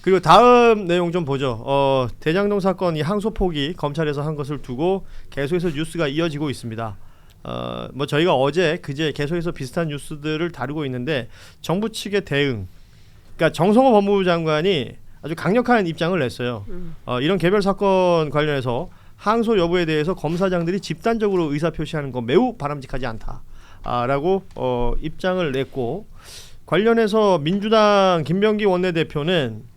그리고 다음 내용 좀 보죠. 대장동 사건 이 항소 포기 검찰에서 한 것을 두고 계속해서 뉴스가 이어지고 있습니다. 뭐 저희가 어제 그제 계속해서 비슷한 뉴스들을 다루고 있는데 정부 측의 대응, 그러니까 정성호 법무부 장관이 아주 강력한 입장을 냈어요. 이런 개별 사건 관련해서 항소 여부에 대해서 검사장들이 집단적으로 의사 표시하는 건 매우 바람직하지 않다라고 입장을 냈고, 관련해서 민주당 김병기 원내대표는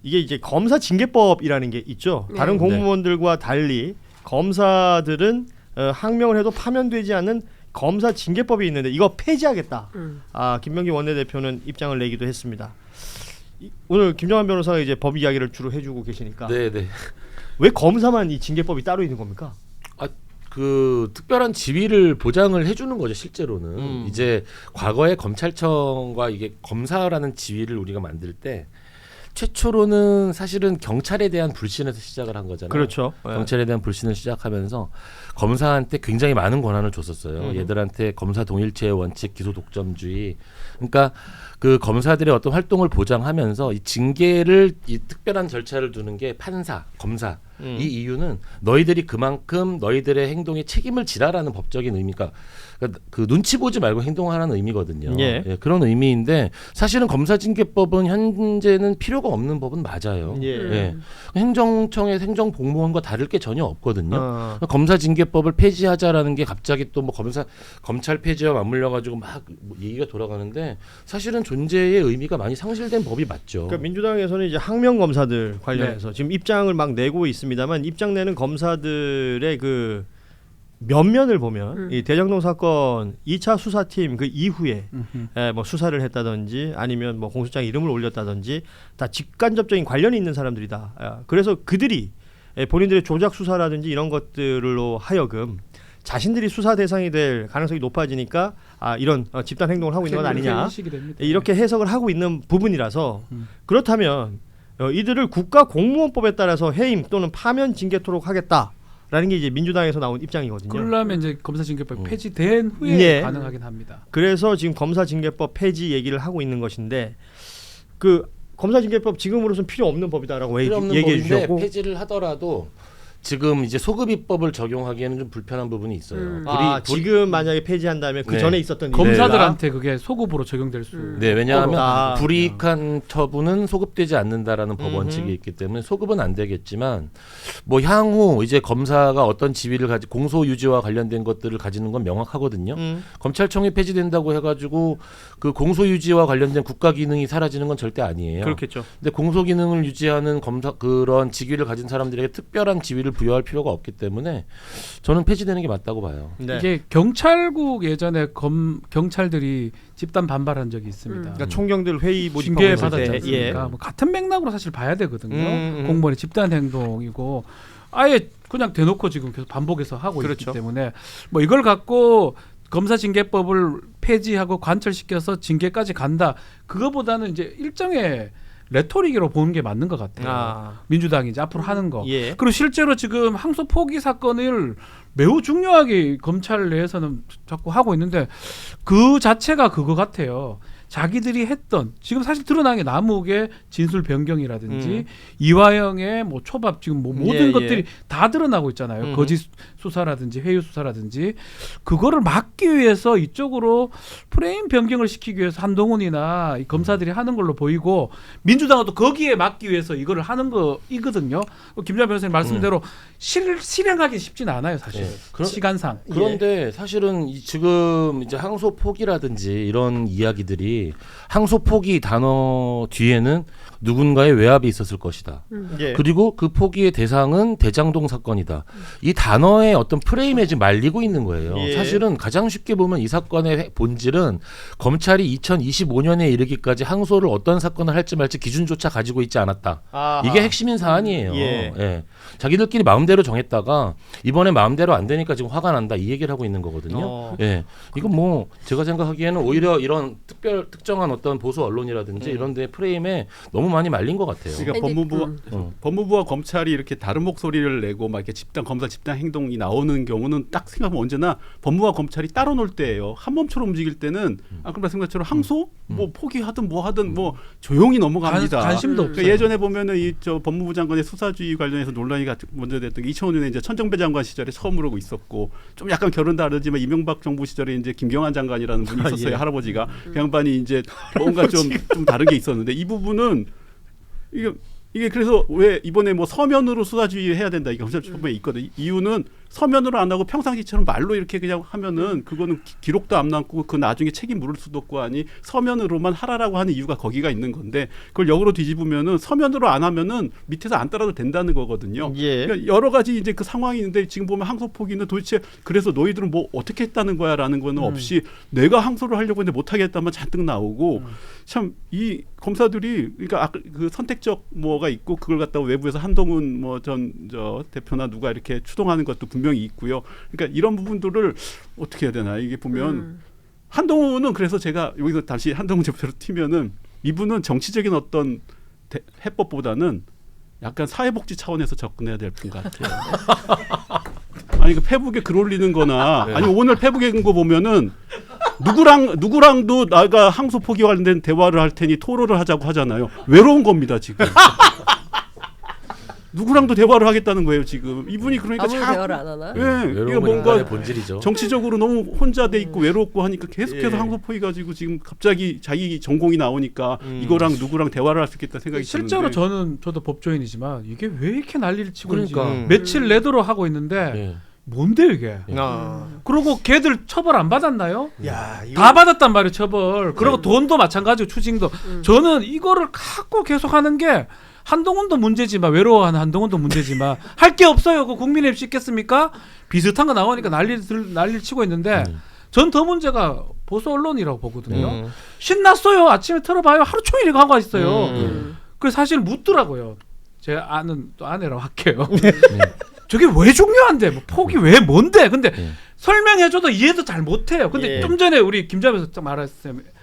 이게 이제 검사 징계법이라는 게 있죠. 다른 공무원들과 달리 검사들은 항명을 해도 파면되지 않는 검사 징계법이 있는데 이거 폐지하겠다. 김병기 원내대표는 입장을 내기도 했습니다. 오늘 김정환 변호사가 이제 법 이야기를 주로 해주고 계시니까. 네네. 왜 검사만 이 징계법이 따로 있는 겁니까? 그 특별한 지위를 보장을 해주는 거죠. 실제로는 이제 과거에 검찰청과 이게 검사라는 지위를 우리가 만들 때 최초로는 사실은 경찰에 대한 불신에서 시작을 한 거잖아요. 그렇죠. 경찰에 대한 불신을 시작하면서 검사한테 굉장히 많은 권한을 줬었어요. 얘들한테 검사 동일체의 원칙, 기소 독점주의. 그러니까 그 검사들의 어떤 활동을 보장하면서 이 징계를 이 특별한 절차를 두는 게 판사, 검사. 이 이유는 너희들이 그만큼 너희들의 행동에 책임을 지라라는 법적인 의미가, 그러니까 그 눈치 보지 말고 행동하라는 의미거든요. 예. 그런 의미인데 사실은 검사징계법은 현재는 필요가 없는 법은 맞아요. 예. 행정청의 행정공무원과 다를 게 전혀 없거든요. 검사징계법을 폐지하자라는 게 갑자기 또 뭐 검찰 폐지와 맞물려 가지고 막 얘기가 돌아가는데 사실은 존재의 의미가 많이 상실된 법이 맞죠. 그러니까 민주당에서는 이제 항명 검사들 관련해서 지금 입장을 막 내고 있습니다만, 입장 내는 검사들의 그 면면을 보면 이 대장동 사건 2차 수사팀 그 이후에 뭐 수사를 했다든지 아니면 뭐 공소장 이름을 올렸다든지 다 직간접적인 관련이 있는 사람들이다. 그래서 그들이 본인들의 조작 수사라든지 이런 것들로 하여금 자신들이 수사 대상이 될 가능성이 높아지니까 이런 집단 행동을 하고 있는 건 아니냐, 이렇게 해석을 하고 있는 부분이라서, 그렇다면 이들을 국가공무원법에 따라서 해임 또는 파면 징계토록 하겠다라는 게 이제 민주당에서 나온 입장이거든요. 그러려면 이제 검사징계법 폐지된 후에 가능하긴 합니다. 그래서 지금 검사징계법 폐지 얘기를 하고 있는 것인데, 그 검사징계법 지금으로서는 필요 없는 법이다라고 얘기해 주셨고, 폐지를 하더라도 지금 이제 소급입법을 적용하기에는 좀 불편한 부분이 있어요. 지금 만약에 폐지한다면 그 전에 있었던 검사들한테 그게 소급으로 적용될 수. 네, 왜냐하면 불이익한 처분은 소급되지 않는다라는 법 원칙이 있기 때문에 소급은 안 되겠지만, 뭐 향후 이제 검사가 어떤 지위를 공소 유지와 관련된 것들을 가지는 건 명확하거든요. 검찰청이 폐지된다고 해가지고 그 공소 유지와 관련된 국가 기능이 사라지는 건 절대 아니에요. 그렇겠죠. 근데 공소 기능을 유지하는 검사 그런 직위를 가진 사람들에게 특별한 지위를 부여할 필요가 없기 때문에 저는 폐지되는 게 맞다고 봐요. 네. 이게 경찰국 예전에 경찰들이 집단 반발한 적이 있습니다. 그러니까 총경들 회의 징계 받았지 않습니까? 뭐 같은 맥락으로 사실 봐야 되거든요. 공무원의 집단 행동이고 아예 그냥 대놓고 지금 계속 반복해서 하고 있기 때문에 뭐 이걸 갖고 검사징계법을 폐지하고 관철시켜서 징계까지 간다. 그거보다는 이제 일정의 레토릭으로 보는 게 맞는 것 같아요. 민주당이 이제 앞으로 하는 거. 그리고 실제로 지금 항소 포기 사건을 매우 중요하게 검찰 내에서는 자꾸 하고 있는데 그 자체가 그거 같아요. 자기들이 했던, 지금 사실 드러난 게 남욱의 진술 변경이라든지 이화영의 뭐 초밥, 지금 뭐 모든 것들이 다 드러나고 있잖아요. 거짓 수사라든지 회유 수사라든지 그거를 막기 위해서 이쪽으로 프레임 변경을 시키기 위해서 한동훈이나 이 검사들이 하는 걸로 보이고, 민주당은 또 거기에 막기 위해서 이거를 하는 거이거든요. 김정환 변호사님 말씀대로 실행하기 쉽지는 않아요, 사실. 시간상. 그런데 사실은 지금 이제 항소 포기라든지 이런 이야기들이, 항소 포기 단어 뒤에는 누군가의 외압이 있었을 것이다. 그리고 그 포기의 대상은 대장동 사건이다. 이 단어의 어떤 프레임에 지금 말리고 있는 거예요. 사실은 가장 쉽게 보면 이 사건의 본질은 검찰이 2025년에 이르기까지 항소를 어떤 사건을 할지 말지 기준조차 가지고 있지 않았다. 이게 핵심인 사안이에요. 자기들끼리 마음대로 정했다가 이번에 마음대로 안 되니까 지금 화가 난다, 이 얘기를 하고 있는 거거든요. 이건 뭐 제가 생각하기에는 오히려 이런 특정한 어떤 보수 언론이라든지 이런 데 프레임에 너무 많이 말린 것 같아요. 그러니까 법무부와 검찰이 이렇게 다른 목소리를 내고 막 이렇게 검사 집단 행동이 나오는 경우는 딱 생각하면 언제나 법무부와 검찰이 따로 놀 때예요. 한 몸처럼 움직일 때는 아까 말씀한 것처럼 항소 뭐 포기하든 뭐 하든 뭐 조용히 넘어갑니다. 관심도 없어요. 그러니까 예전에 보면은 저 법무부 장관의 수사주의 관련해서 논란이 먼저 됐던 게 2005년에 이제 천정배 장관 시절에 처음으로 있었고 좀 약간 결은 다르지만 이명박 정부 시절에 이제 김경환 장관이라는 분이 있었어요. 예. 할아버지가 그 양반이 이제 뭔가 좀 다른 게 있었는데 이 부분은 이게 그래서 왜 이번에 뭐 서면으로 수사주의 해야 된다 이게 검찰처벌에 있거든. 이유는 서면으로 안 하고 평상시처럼 말로 이렇게 그냥 하면은 그거는 기록도 안 남고 그 나중에 책임 물을 수도 없고 하니 서면으로만 하라라고 하는 이유가 거기가 있는 건데 그걸 역으로 뒤집으면은 서면으로 안 하면은 밑에서 안 따라도 된다는 거거든요. 예. 그러니까 여러 가지 이제 그 상황이 있는데 지금 보면 항소 포기는 도대체 그래서 너희들은 뭐 어떻게 했다는 거야라는 거는 없이 내가 항소를 하려고 했는데 못 하겠다면 잔뜩 나오고 참 이 검사들이 그러니까 그 선택적 뭐가 있고 그걸 갖다가 외부에서 한동훈 뭐 전 저 대표나 누가 이렇게 추동하는 것도 분명히 있고요. 그러니까 이런 부분들을 어떻게 해야 되나 이게 보면 한동훈은 그래서 제가 여기서 다시 한동훈 대표로 튀면은 이분은 정치적인 어떤 해법보다는 약간 사회복지 차원에서 접근해야 될 분 같아요. 아니 그 페북에 글 올리는 거나 아니 오늘 페북에 쓴 거 보면은 누구랑도 나가 항소 포기 관련된 대화를 할 테니 토론을 하자고 하잖아요. 외로운 겁니다 지금. 누구랑도 대화를 하겠다는 거예요 지금. 이분이 그러니까 아무 대화를 안 하나? 예, 이게 뭔가 뭔가 본질이죠. 정치적으로 너무 혼자 돼 있고 외롭고 하니까 계속해서 예. 항소 포기 가지고 지금 갑자기 자기 전공이 나오니까 이거랑 누구랑 대화를 할 수 있겠다 생각이 실제로 드는데. 저도 법조인이지만 이게 왜 이렇게 난리를 치고 그러니까. 있는지 며칠 내도록 하고 있는데 예. 뭔데 이게? 그리고 걔들 처벌 안 받았나요? 야, 이거 다 받았단 말이에요 처벌. 그리고 돈도 마찬가지고 추징도. 저는 이거를 갖고 계속하는 게 한동훈도 문제지만 외로워하는 한동훈도 문제지만 할 게 없어요. 그 국민의힘 씻겠습니까? 비슷한 거 나오니까 난리를 치고 있는데 전 더 문제가 보수 언론이라고 보거든요. 신났어요. 아침에 틀어봐요. 하루 종일 이거 하고 있어요. 그래서 사실 묻더라고요. 제 아는 또 아내라고 할게요. 저게 왜 중요한데? 뭐 폭이 왜 뭔데? 근데 설명해줘도 이해도 잘 못해요. 근데 예. 좀 전에 우리 김자배서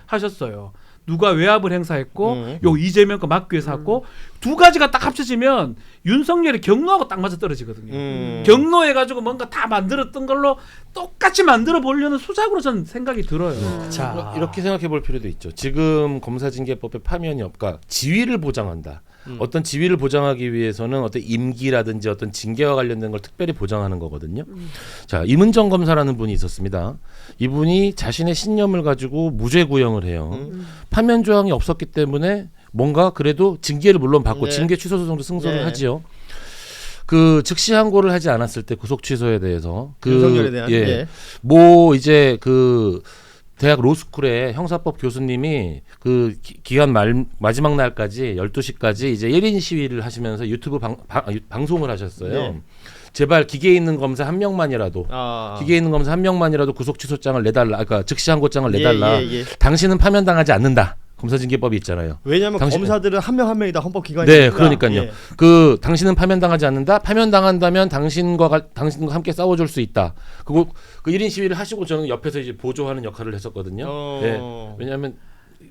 하셨어요. 누가 외압을 행사했고 요 이재명 거 막기 위해서 했고 두 가지가 딱 합쳐지면 윤석열이 경로하고 딱 맞아 떨어지거든요. 경로해가지고 뭔가 다 만들었던 걸로 똑같이 만들어 보려는 수작으로 저는 생각이 들어요. 자, 이렇게 생각해 볼 필요도 있죠. 지금 검사징계법의 파면이 그러니까 지위를 보장한다. 어떤 지위를 보장하기 위해서는 어떤 임기라든지 어떤 징계와 관련된 걸 특별히 보장하는 거거든요. 자, 임은정 검사라는 분이 있었습니다. 이분이 자신의 신념을 가지고 무죄 구형을 해요. 파면 조항이 없었기 때문에 뭔가 그래도 징계를 물론 받고 네. 징계 취소 소송도 승소를 네. 하지요. 그 즉시 항고를 하지 않았을 때 구속 취소에 대해서 윤석열에 대한 예. 뭐 이제 그 대학 로스쿨의 형사법 교수님이 그 기간 마지막 날까지 12시까지 이제 1인 시위를 하시면서 유튜브 방송을 하셨어요. 네. 제발 기계에 있는 검사 한 명만이라도 기계에 있는 검사 한 명만이라도 구속 취소장을 내달라. 그러니까 즉시 항고장을 내달라. 예. 당신은 파면당하지 않는다. 검사징계법이 있잖아요. 왜냐하면 검사들은 한 명 한 명이 다 헌법기관이니까. 네, 그러니까요. 예. 그 당신은 파면당하지 않는다. 파면당한다면 당신과 함께 싸워줄 수 있다. 그리고 그 1인 시위를 하시고 저는 옆에서 이제 보조하는 역할을 했었거든요. 네. 왜냐하면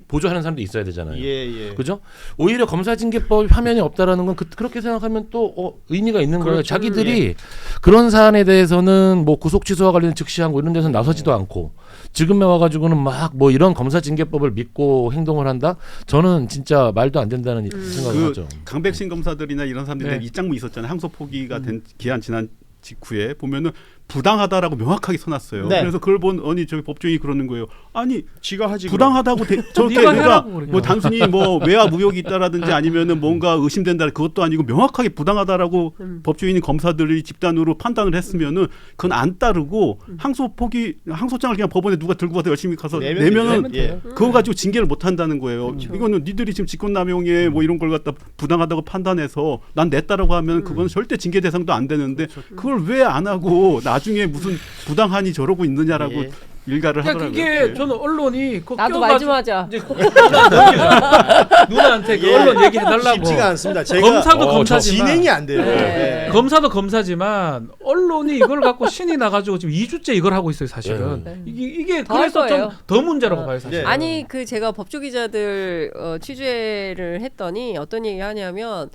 보조하는 사람도 있어야 되잖아요. 예. 그죠? 오히려 검사징계법 파면이 없다라는 건 그렇게 생각하면 또 의미가 있는 거예요. 그렇죠. 자기들이 그런 사안에 대해서는 뭐 구속 취소와 관련 즉시항고 이런 데서 나서지도 않고 지금에 와가지고는 막 뭐 이런 검사징계법을 믿고 행동을 한다? 저는 진짜 말도 안 된다는 생각을 하죠. 강백신 검사들이나 이런 사람들이 네. 입장문 있었잖아요. 항소 포기가 된 기한 지난 직후에 보면은 부당하다라고 명확하게 써놨어요. 네. 그래서 그걸 본 저기 법조인이 그러는 거예요. 아니 지가 하지. 부당하다고 저렇게 네가 그러니까 해라고 그러냐. 뭐 단순히 뭐 외압 의혹이 있다라든지 아니면은 뭔가 의심된다 그것도 아니고 명확하게 부당하다라고 법조인이 검사들이 집단으로 판단을 했으면은 그건 안 따르고 항소 포기 항소장을 그냥 법원에 누가 들고 가서 열심히 가서 내면은 예. 그거 가지고 징계를 못 한다는 거예요. 이거는 니들이 지금 직권남용에 뭐 이런 걸 갖다 부당하다고 판단해서 난 냈다라고 하면 그건 절대 징계 대상도 안 되는데 그걸 왜 안 하고 나중에 무슨 부당하니 저러고 있느냐라고 예. 일가를 그러니까 하더라고요. 그게 저는 언론이 나도 말 좀 하자. 이제 누나한테 그 언론 얘기해달라고. 쉽지가 않습니다. 제가 검사도 검사지만 진행이 안 돼요. 네. 네. 검사도 검사지만 언론이 이걸 갖고 신이 나가지고 지금 2주째 이걸 하고 있어요, 사실은. 네. 이게 더할 그래서 거예요. 좀 더 문제라고 봐요, 사실. 네. 아니 그 제가 법조 기자들 취재를 했더니 어떤 얘기 하냐면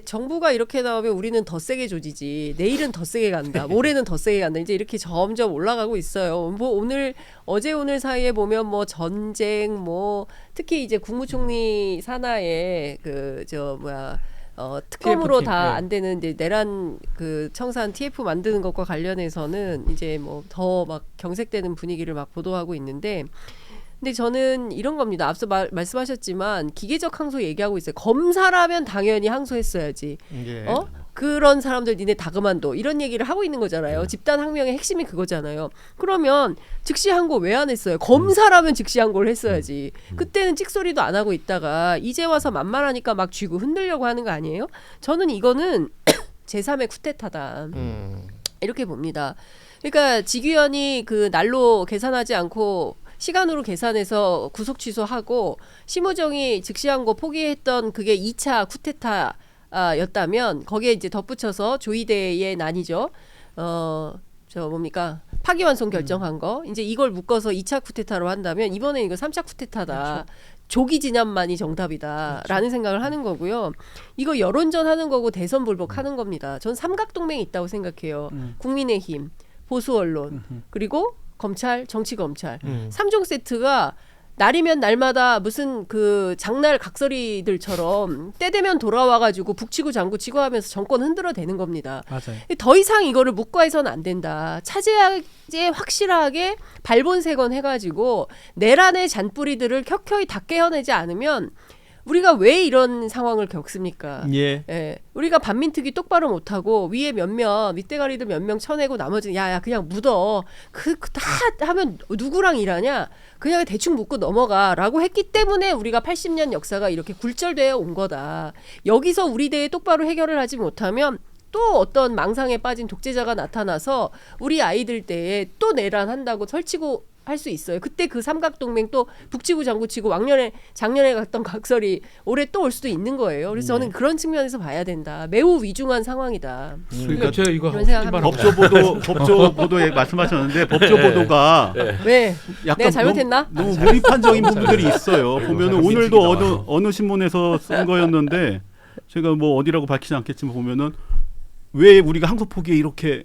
정부가 이렇게 나오면 우리는 더 세게 조지지. 내일은 더 세게 간다. 모레는 더 세게 간다. 이제 이렇게 점점 올라가고 있어요. 뭐 어제 오늘 사이에 보면 뭐 전쟁 뭐 특히 이제 국무총리 산하에 특검으로 TF, 다 네. 안 되는 이제 내란 그 청산 TF 만드는 것과 관련해서는 이제 뭐 더 막 경색되는 분위기를 막 보도하고 있는데 근데 저는 이런 겁니다. 앞서 말씀하셨지만 기계적 항소 얘기하고 있어요. 검사라면 당연히 항소했어야지. 예. 그런 사람들 니네 다 그만둬. 이런 얘기를 하고 있는 거잖아요. 집단 항명의 핵심이 그거잖아요. 그러면 즉시 항고 왜 안 했어요? 검사라면 즉시 항고를 했어야지. 그때는 찍소리도 안 하고 있다가 이제 와서 만만하니까 막 쥐고 흔들려고 하는 거 아니에요? 저는 이거는 제3의 쿠데타다. 이렇게 봅니다. 그러니까 직위원이 그 날로 계산하지 않고 시간으로 계산해서 구속 취소하고 심우정이 즉시항고 포기했던 그게 2차 쿠데타였다면 거기에 이제 덧붙여서 조이대의 난이죠. 파기환송 결정한 거. 이제 이걸 묶어서 2차 쿠데타로 한다면 이번에 이거 3차 쿠데타다. 그렇죠. 조기 진압만이 정답이다라는 생각을 하는 거고요. 이거 여론전 하는 거고 대선 불복하는 겁니다. 전 삼각동맹이 있다고 생각해요. 국민의힘, 보수 언론, 그리고 검찰, 정치검찰. 3종 세트가 날이면 날마다 무슨 그 장날 각설이들처럼 때 되면 돌아와가지고 북치고 장구치고 하면서 정권 흔들어대는 겁니다. 맞아요. 더 이상 이거를 묵과해서는 안 된다. 차제하게 확실하게 발본색원 해가지고 내란의 잔뿌리들을 켜켜이 다 깨어내지 않으면 우리가 왜 이런 상황을 겪습니까? 예. 우리가 반민특위 똑바로 못하고 위에 밑대가리들 몇 명 쳐내고 나머지는 야야 그냥 묻어. 다 하면 누구랑 일하냐? 그냥 대충 묻고 넘어가라고 했기 때문에 우리가 80년 역사가 이렇게 굴절되어 온 거다. 여기서 우리 대에 똑바로 해결을 하지 못하면 또 어떤 망상에 빠진 독재자가 나타나서 우리 아이들 때에 또 내란한다고 설치고 할 수 있어요. 그때 그 삼각동맹 또 북치고 장구치고 작년에 갔던 각설이 올해 또 올 수도 있는 거예요. 그래서 저는 그런 측면에서 봐야 된다. 매우 위중한 상황이다. 그러니까 제가 이거 이런 생각합니다. 법조보도에 말씀하셨는데 법조보도가 왜? 약간 내가 잘못했나? 너무 무비판적인 부분들이 있어요. 보면은 오늘도 어느 신문에서 쓴 거였는데 제가 뭐 어디라고 밝히지 않겠지만 보면은 왜 우리가 항소 포기에 이렇게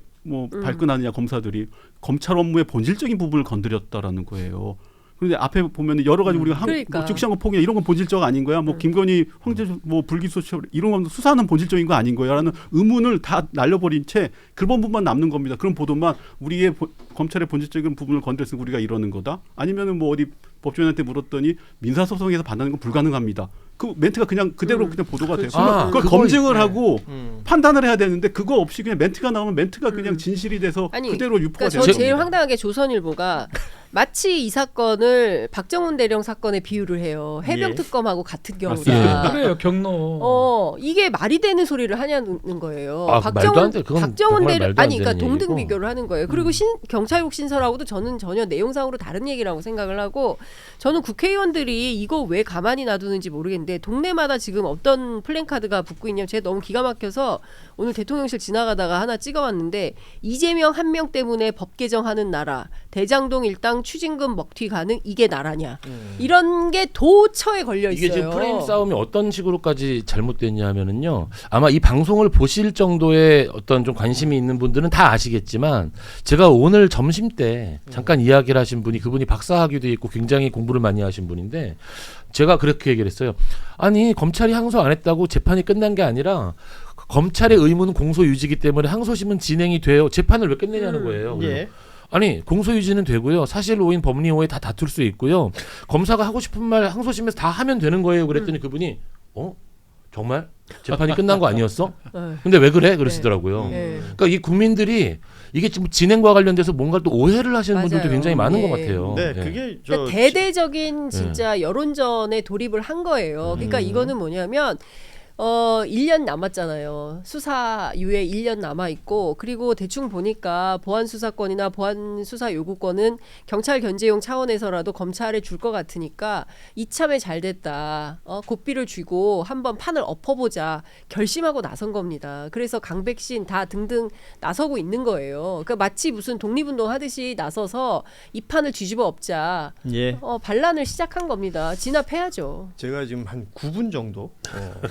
발끈하느냐 검사들이 검찰 업무의 본질적인 부분을 건드렸다라는 거예요. 그런데 앞에 보면 여러 가지 우리가 그러니까. 즉시항고 포기 이런 건 본질적 아닌 거야. 김건희 황제 불기소 처벌 이런 건 수사는 본질적인 거 아닌 거야라는 의문을 다 날려버린 채 그런 부분만 남는 겁니다. 그런 보도만 우리의 검찰의 본질적인 부분을 건드렸으니 우리가 이러는 거다. 아니면은 어디 법조인한테 물었더니 민사소송에서 받는 건 불가능합니다. 그 멘트가 그냥 그대로 그냥 보도가 되고 그걸 검증을 하고 판단을 해야 되는데 그거 없이 그냥 멘트가 나오면 멘트가 그냥 진실이 돼서 그대로 유포가 되는 저 겁니다. 제일 황당하게 조선일보가 마치 이 사건을 박정훈 대령 사건에 비유를 해요. 해병특검하고 같은 경우다. 그래요, 경로. 이게 말이 되는 소리를 하냐는 거예요. 말도 안 돼. 그건 박정훈 정말 대령 말도 안 그러니까 되는 동등 얘기고. 비교를 하는 거예요. 그리고 경찰국 신설하고도 저는 전혀 내용상으로 다른 얘기라고 생각을 하고 저는 국회의원들이 이거 왜 가만히 놔두는지 모르겠는데 동네마다 지금 어떤 플랜카드가 붙고 있냐면 제가 너무 기가 막혀서 오늘 대통령실 지나가다가 하나 찍어왔는데 이재명 한 명 때문에 법 개정하는 나라 대장동 일당 추징금 먹튀 가능 이게 나라냐 이런 게 도처에 걸려 있어요. 이게 지금 프레임 싸움이 어떤 식으로까지 잘못됐냐 하면은요. 아마 이 방송을 보실 정도의 어떤 좀 관심이 있는 분들은 다 아시겠지만 제가 오늘 점심 때 잠깐 이야기를 하신 분이 그분이 박사학위도 있고 굉장히 공부를 많이 하신 분인데 제가 그렇게 얘기를 했어요. 아니 검찰이 항소 안 했다고 재판이 끝난 게 아니라 검찰의 의무는 공소유지이기 때문에 항소심은 진행이 돼요. 재판을 왜 끝내냐는 거예요. 예. 아니 공소유지는 되고요. 사실 오인 법리 오해 다 다툴 수 있고요. 검사가 하고 싶은 말 항소심에서 다 하면 되는 거예요. 그랬더니 그분이 정말 재판이 끝난 거 아니었어? 근데 왜 그래? 그러시더라고요. 그러니까 이 국민들이 이게 지금 진행과 관련돼서 뭔가 또 오해를 하시는 맞아요. 분들도 굉장히 많은 것 예. 같아요. 네, 예. 그게 그러니까 대대적인 진짜 여론전에 돌입을 한 거예요. 그러니까 이거는 뭐냐면 1년 남았잖아요. 수사유예 1년 남아 있고 그리고 대충 보니까 보안 수사권이나 보안 수사 요구권은 경찰 견제용 차원에서라도 검찰에 줄 것 같으니까 이참에 잘 됐다. 고삐를 쥐고 한번 판을 엎어보자 결심하고 나선 겁니다. 그래서 강백신 다 등등 나서고 있는 거예요. 그러니까 마치 무슨 독립운동 하듯이 나서서 이 판을 뒤집어 엎자. 예. 반란을 시작한 겁니다. 진압해야죠. 제가 지금 한 9분 정도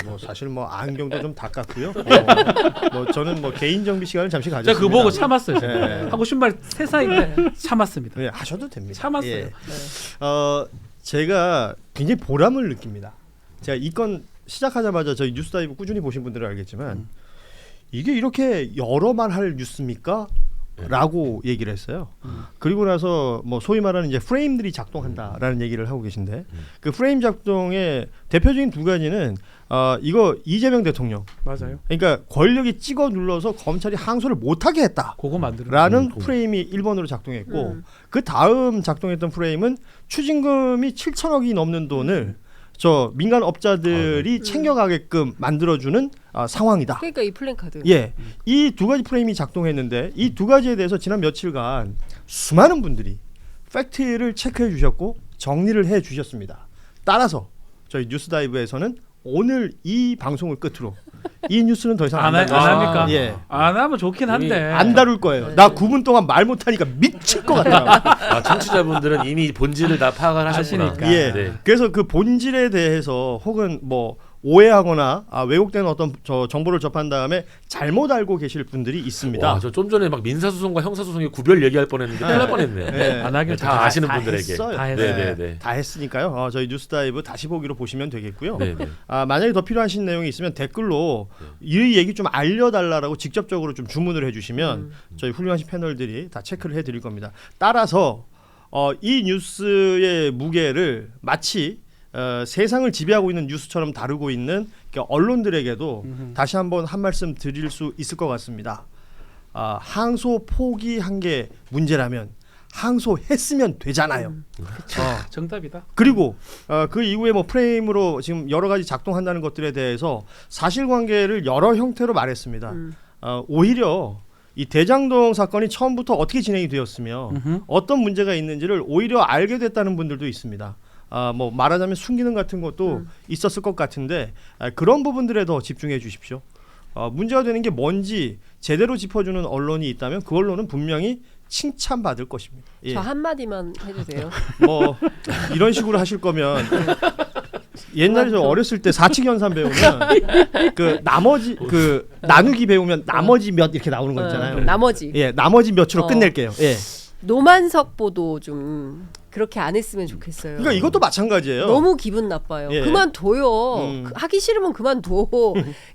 뭐 사실 뭐 안경도 좀 닦았고요. 뭐 저는 뭐 개인 정비 시간을 잠시 제가 가졌습니다. 그거 보고 참았어요. 네. 하고 싶은 말 세상인데 참았습니다. 네, 하셔도 됩니다. 참았어요. 예. 제가 굉장히 보람을 느낍니다. 제가 이 건 시작하자마자 저희 뉴스다이브 꾸준히 보신 분들은 알겠지만 이게 이렇게 여러 말 할 뉴스입니까? 라고 얘기를 했어요. 그리고 나서 뭐 소위 말하는 이제 프레임들이 작동한다라는 얘기를 하고 계신데 그 프레임 작동의 대표적인 두 가지는 이거 이재명 대통령 맞아요. 그러니까 권력이 찍어 눌러서 검찰이 항소를 못하게 했다. 그거 만드는 라는 프레임이 1번으로 작동했고 그 다음 작동했던 프레임은 추징금이 7천억이 넘는 돈을 저 민간 업자들이 챙겨가게끔 만들어주는 상황이다. 그러니까 이 플랜카드. 예, 이 두 가지 프레임이 작동했는데 이 두 가지에 대해서 지난 며칠간 수많은 분들이 팩트를 체크해 주셨고 정리를 해 주셨습니다. 따라서 저희 뉴스다이브에서는 오늘 이 방송을 끝으로 이 뉴스는 더 이상 안 합니까? 예. 안 하면 좋긴 한데 안 다룰 거예요. 나 9분 동안 말 못하니까 미칠 것 같더라고요. 청취자분들은 이미 본질을 다 파악을 하셨구나. 아시니까. 예. 네. 그래서 그 본질에 대해서 혹은 뭐 오해하거나 왜곡된 어떤 저 정보를 접한 다음에 잘못 알고 계실 분들이 있습니다. 와, 저 좀 전에 막 민사소송과 형사소송의 구별 얘기할 뻔했는데 큰일 날 뻔했네요. 네. 안 하길 다 아시는 다 분들에게. 했어요. 다 했어요. 네네네. 다 했으니까요. 저희 뉴스다이브 다시 보기로 보시면 되겠고요. 네네. 만약에 더 필요하신 내용이 있으면 댓글로 이 얘기 좀 알려달라고 직접적으로 좀 주문을 해주시면 저희 훌륭하신 패널들이 다 체크를 해드릴 겁니다. 따라서 이 뉴스의 무게를 마치 세상을 지배하고 있는 뉴스처럼 다루고 있는 언론들에게도 다시 한번 한 말씀 드릴 수 있을 것 같습니다. 항소 포기한 게 문제라면 항소했으면 되잖아요. 정답이다. 그리고 그 이후에 뭐 프레임으로 지금 여러 가지 작동한다는 것들에 대해서 사실관계를 여러 형태로 말했습니다. 오히려 이 대장동 사건이 처음부터 어떻게 진행이 되었으며 어떤 문제가 있는지를 오히려 알게 됐다는 분들도 있습니다. 뭐 말하자면 숨기는 같은 것도 있었을 것 같은데 그런 부분들에 더 집중해 주십시오. 문제가 되는 게 뭔지 제대로 짚어주는 언론이 있다면 그 언론은 분명히 칭찬받을 것입니다. 예. 저 한마디만 해도 돼요? 뭐 이런 식으로 하실 거면 옛날에 저 어렸을 때 사칙연산 배우면 그 나머지 그 나누기 배우면 나머지 몇 이렇게 나오는 거 있잖아요. 나머지. 예, 나머지 몇으로 끝낼게요. 예. 노만석 보도 좀 그렇게 안 했으면 좋겠어요. 그러니까 이것도 마찬가지예요. 너무 기분 나빠요. 예. 그만둬요. 하기 싫으면 그만둬.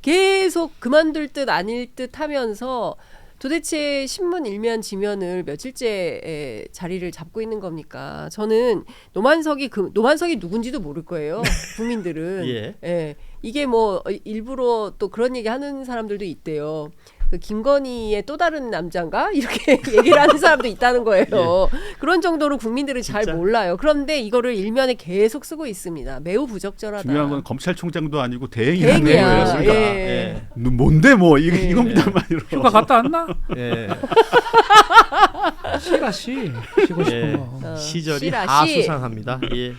계속 그만둘 듯 아닐 듯 하면서 도대체 신문 일면 지면을 며칠째 자리를 잡고 있는 겁니까? 저는 노만석이 누군지도 모를 거예요. 국민들은. 예. 예. 이게 뭐 일부러 또 그런 얘기 하는 사람들도 있대요. 그 김건희의 또 다른 남자인가 이렇게 얘기를 하는 사람도 있다는 거예요. 예. 그런 정도로 국민들은 잘 진짜? 몰라요. 그런데 이거를 일면에 계속 쓰고 있습니다. 매우 부적절하다. 중요한 건 검찰총장도 아니고 대행이라는 대행이야. 거예요. 예. 뭔데 뭐 예. 이겁니다만으로. 휴가 갔다 왔나? 예. 쉬고 싶은 예. 거. 시절이 시라, 시. 하수상합니다. 예.